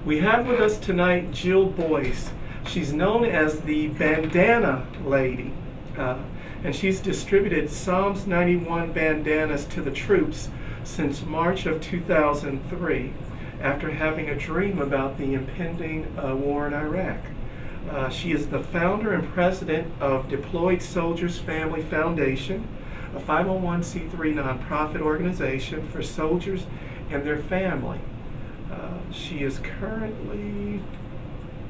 We have with us tonight Jill Boyce. She's known as the Bandana Lady, and she's distributed Psalms 91 bandanas to the troops since March of 2003 after having a dream about the impending war in Iraq. She is the founder and president of Deployed Soldiers Family Foundation, a 501c3 nonprofit organization for soldiers and their family. She is currently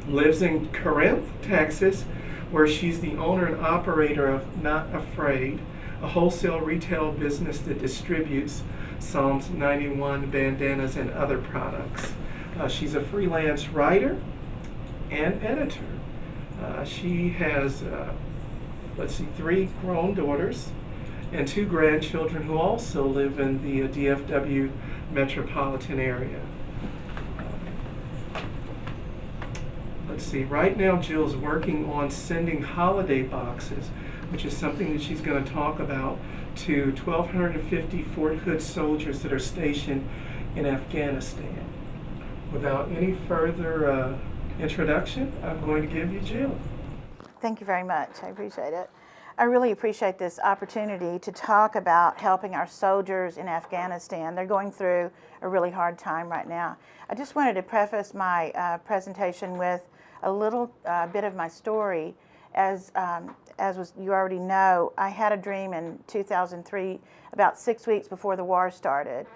lives in Corinth, Texas, where she's the owner and operator of Not Afraid, a wholesale retail business that distributes Psalms 91 bandanas and other products. She's a freelance writer and editor. She has, 3 grown daughters and 2 grandchildren who also live in the DFW metropolitan area. Right now Jill's working on sending holiday boxes, which is something that she's going to talk about, to 1,250 Fort Hood soldiers that are stationed in Afghanistan. Without any further introduction, I'm going to give you Jill. Thank you very much. I appreciate it. I really appreciate this opportunity to talk about helping our soldiers in Afghanistan. They're going through a really hard time right now. I just wanted to preface my presentation with a little bit of my story. As you already know, I had a dream in 2003, about 6 weeks before the war started.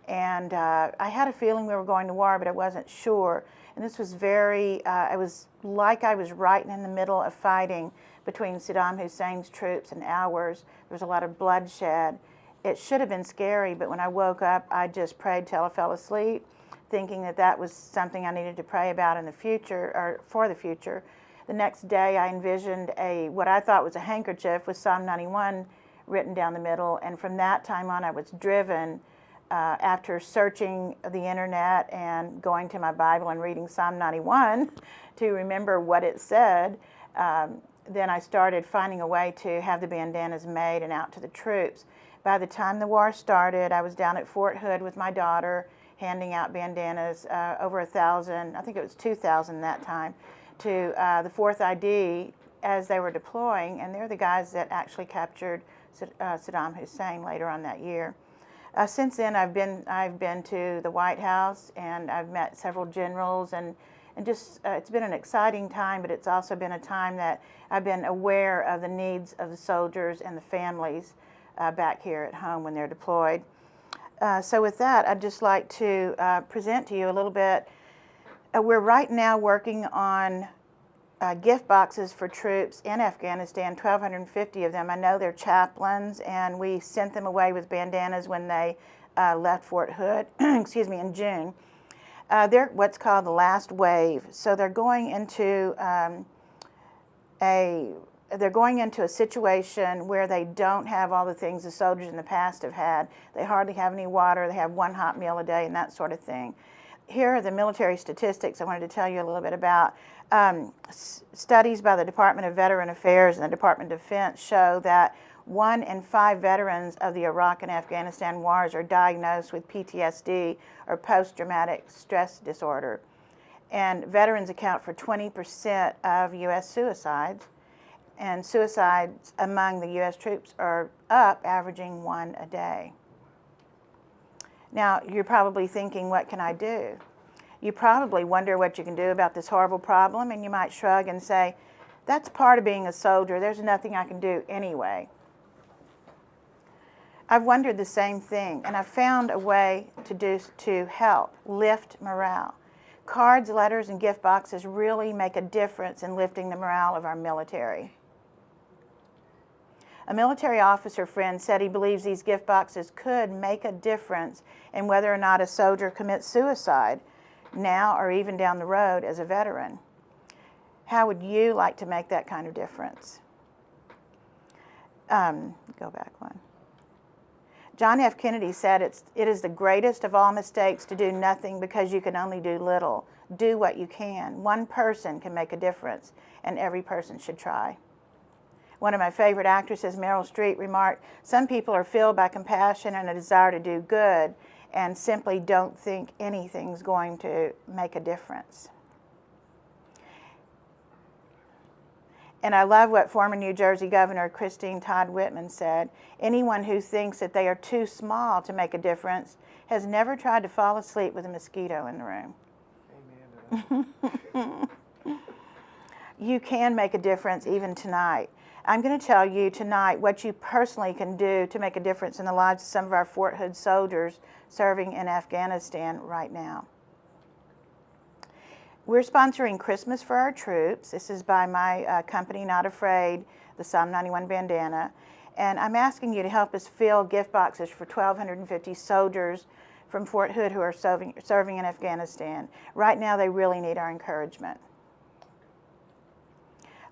And I had a feeling we were going to war, but I wasn't sure. And this was it was like I was right in the middle of fighting between Saddam Hussein's troops and ours. There was a lot of bloodshed. It should have been scary, but when I woke up, I just prayed till I fell asleep, thinking that that was something I needed to pray about in the future, or for the future. The next day, I envisioned what I thought was a handkerchief with Psalm 91 written down the middle, and from that time on, I was driven, after searching the internet and going to my Bible and reading Psalm 91 to remember what it said. Then I started finding a way to have the bandanas made and out to the troops. By the time the war started, I was down at Fort Hood with my daughter, handing out bandanas, over 1,000, I think it was 2,000 that time, to the 4th ID as they were deploying, and they're the guys that actually captured Saddam Hussein later on that year. Since then, I've been to the White House, and I've met several generals, and just it's been an exciting time, but it's also been a time that I've been aware of the needs of the soldiers and the families back here at home when they're deployed. So with that, I'd just like to present to you a little bit. We're right now working on gift boxes for troops in Afghanistan, 1,250 of them. I know they're chaplains, and we sent them away with bandanas when they left Fort Hood, excuse me, in June. They're what's called the last wave. So they're going into a situation where they don't have all the things the soldiers in the past have had. They hardly have any water. They have 1 hot meal a day and that sort of thing. Here are the military statistics I wanted to tell you a little bit about. Studies by the Department of Veteran Affairs and the Department of Defense show that 1 in 5 veterans of the Iraq and Afghanistan wars are diagnosed with PTSD, or post-traumatic stress disorder. And veterans account for 20% of U.S. suicides. And suicides among the U.S. troops are up, averaging 1 a day. Now, you're probably thinking, what can I do? You probably wonder what you can do about this horrible problem, and you might shrug and say, that's part of being a soldier. There's nothing I can do anyway. I've wondered the same thing, and I've found a way to help lift morale. Cards, letters, and gift boxes really make a difference in lifting the morale of our military. A military officer friend said he believes these gift boxes could make a difference in whether or not a soldier commits suicide now or even down the road as a veteran. How would you like to make that kind of difference? Go back one. John F. Kennedy said, it is the greatest of all mistakes to do nothing because you can only do little. Do what you can. One person can make a difference, and every person should try. One of my favorite actresses, Meryl Streep, remarked, some people are filled by compassion and a desire to do good, and simply don't think anything's going to make a difference. And I love what former New Jersey Governor Christine Todd Whitman said. Anyone who thinks that they are too small to make a difference has never tried to fall asleep with a mosquito in the room. Amen to that. You can make a difference even tonight. I'm going to tell you tonight what you personally can do to make a difference in the lives of some of our Fort Hood soldiers serving in Afghanistan right now. We're sponsoring Christmas for Our Troops. This is by my company, Not Afraid, the Psalm 91 bandana. And I'm asking you to help us fill gift boxes for 1,250 soldiers from Fort Hood who are serving in Afghanistan. Right now, they really need our encouragement.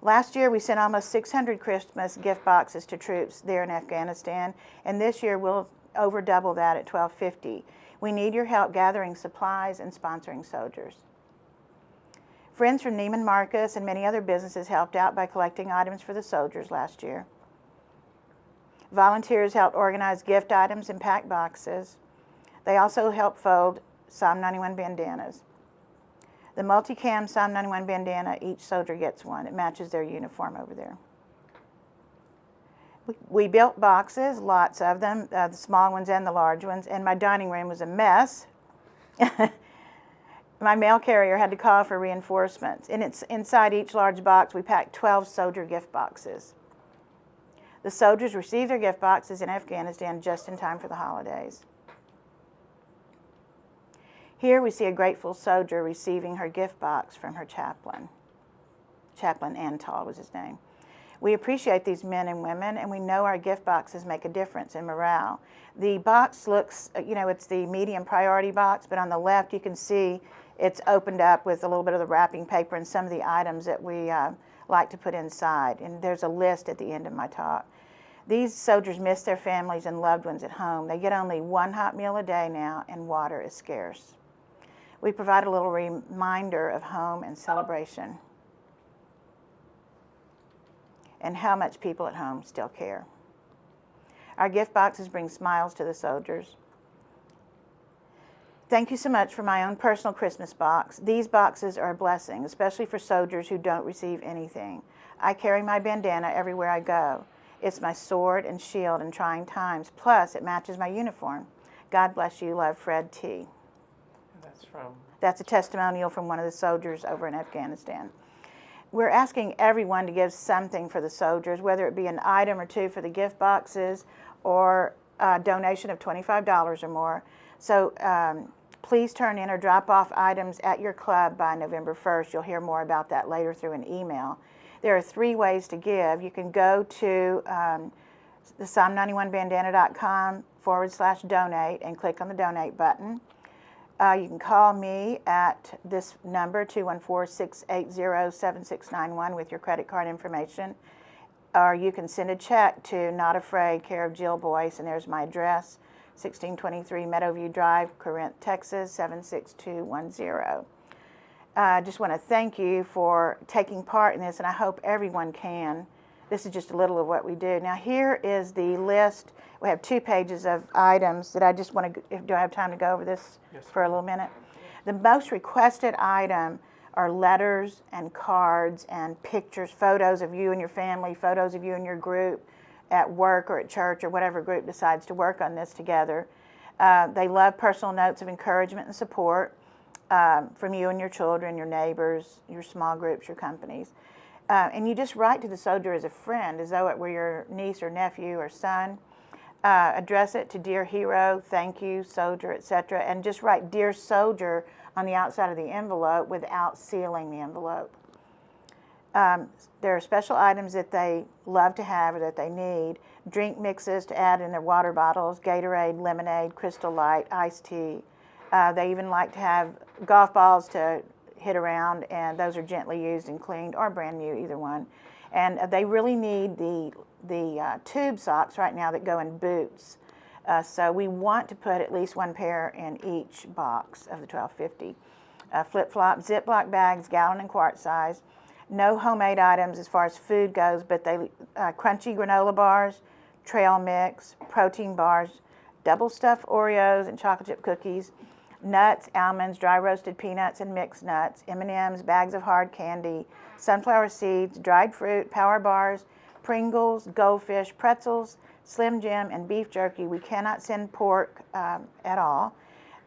Last year, we sent almost 600 Christmas gift boxes to troops there in Afghanistan, and this year we'll over double that at 1,250. We need your help gathering supplies and sponsoring soldiers. Friends from Neiman Marcus and many other businesses helped out by collecting items for the soldiers last year. Volunteers helped organize gift items and pack boxes. They also helped fold Psalm 91 bandanas. The multicam Psalm 91 bandana, each soldier gets one. It matches their uniform over there. We built boxes, lots of them, the small ones and the large ones, and my dining room was a mess. My mail carrier had to call for reinforcements. And it's inside each large box, we packed 12 soldier gift boxes. The soldiers received their gift boxes in Afghanistan just in time for the holidays. Here we see a grateful soldier receiving her gift box from her chaplain. Chaplain Antal was his name. We appreciate these men and women, and we know our gift boxes make a difference in morale. The box looks, it's the medium priority box, but on the left you can see it's opened up with a little bit of the wrapping paper and some of the items that we like to put inside. And there's a list at the end of my talk. These soldiers miss their families and loved ones at home. They get only one hot meal a day now, and water is scarce. We provide a little reminder of home and celebration, and how much people at home still care. Our gift boxes bring smiles to the soldiers. Thank you so much for my own personal Christmas box. These boxes are a blessing, especially for soldiers who don't receive anything. I carry my bandana everywhere I go. It's my sword and shield in trying times, plus it matches my uniform. God bless you, love, Fred T. That's a testimonial from one of the soldiers over in Afghanistan. We're asking everyone to give something for the soldiers, whether it be an item or two for the gift boxes or a donation of $25 or more. So please turn in or drop off items at your club by November 1st. You'll hear more about that later through an email. There are 3 ways to give. You can go to the Psalm91bandana.com/donate and click on the donate button. You can call me at this number, 214-680-7691, with your credit card information. Or you can send a check to Not Afraid, care of Jill Boyce, and there's my address, 1623 Meadowview Drive, Corinth, Texas, 76210. I just want to thank you for taking part in this, and I hope everyone can. This is just a little of what we do. Now here is the list. We have 2 pages of items that I just want to, do I have time to go over this for a little minute? The most requested item are letters and cards and pictures, photos of you and your family, photos of you and your group at work or at church or whatever group decides to work on this together. They love personal notes of encouragement and support from you and your children, your neighbors, your small groups, your companies. And you just write to the soldier as a friend, as though it were your niece or nephew or son. Address it to Dear Hero, Thank You, Soldier, etc. And just write Dear Soldier on the outside of the envelope without sealing the envelope. There are special items that they love to have or that they need. Drink mixes to add in their water bottles, Gatorade, lemonade, Crystal Light, iced tea. They even like to have golf balls to hit around, and those are gently used and cleaned or brand new, either one. And they really need the tube socks right now that go in boots. So we want to put at least 1 pair in each box of the 1250. Flip-flop, Ziploc bags, gallon and quart size. No homemade items as far as food goes, but they crunchy granola bars, trail mix, protein bars, double stuffed Oreos and chocolate chip cookies, nuts, almonds, dry roasted peanuts and mixed nuts, M&Ms, bags of hard candy, sunflower seeds, dried fruit, Power Bars, Pringles, Goldfish, pretzels, Slim Jim, and beef jerky. We cannot send pork at all.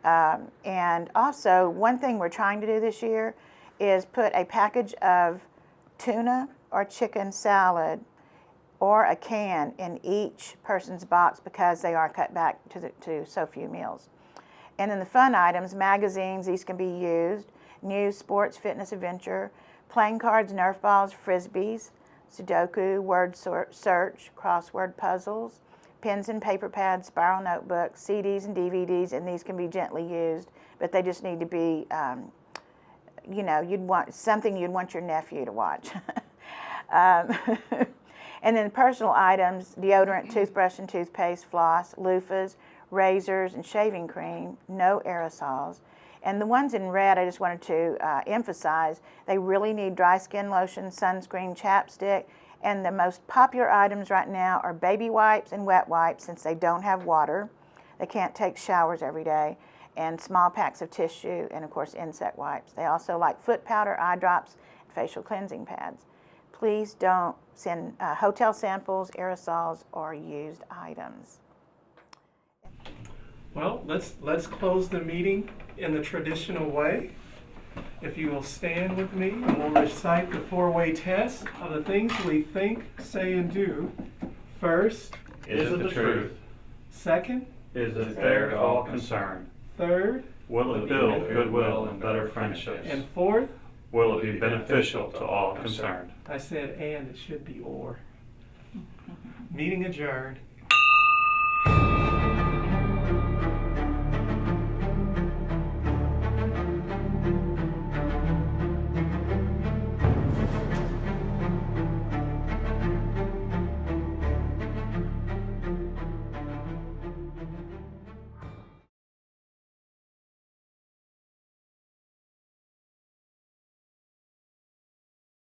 And also, one thing we're trying to do this year is put a package of tuna or chicken salad or a can in each person's box because they are cut back to so few meals. And then the fun items, magazines, these can be used, news, sports, fitness, adventure, playing cards, Nerf balls, frisbees, Sudoku, word search, crossword puzzles, pens and paper pads, spiral notebooks, CDs and DVDs, and these can be gently used, but they just need to be, you know, you'd want your nephew to watch. And then personal items, deodorant, toothbrush and toothpaste, floss, loofahs, razors, and shaving cream, no aerosols. And the ones in red, I just wanted to emphasize, they really need dry skin lotion, sunscreen, chapstick, and the most popular items right now are baby wipes and wet wipes since they don't have water. They can't take showers every day, and small packs of tissue, and of course insect wipes. They also like foot powder, eye drops, and facial cleansing pads. Please don't send hotel samples, aerosols, or used items. Well, let's close the meeting in the traditional way. If you will stand with me, and we'll recite the four-way test of the things we think, say, and do. First, Is it the truth? Second, Is it fair to all concerned? third, Will it build goodwill and better friendships? and fourth. Will it be beneficial to all concerned? I said and, it should be or. Meeting adjourned.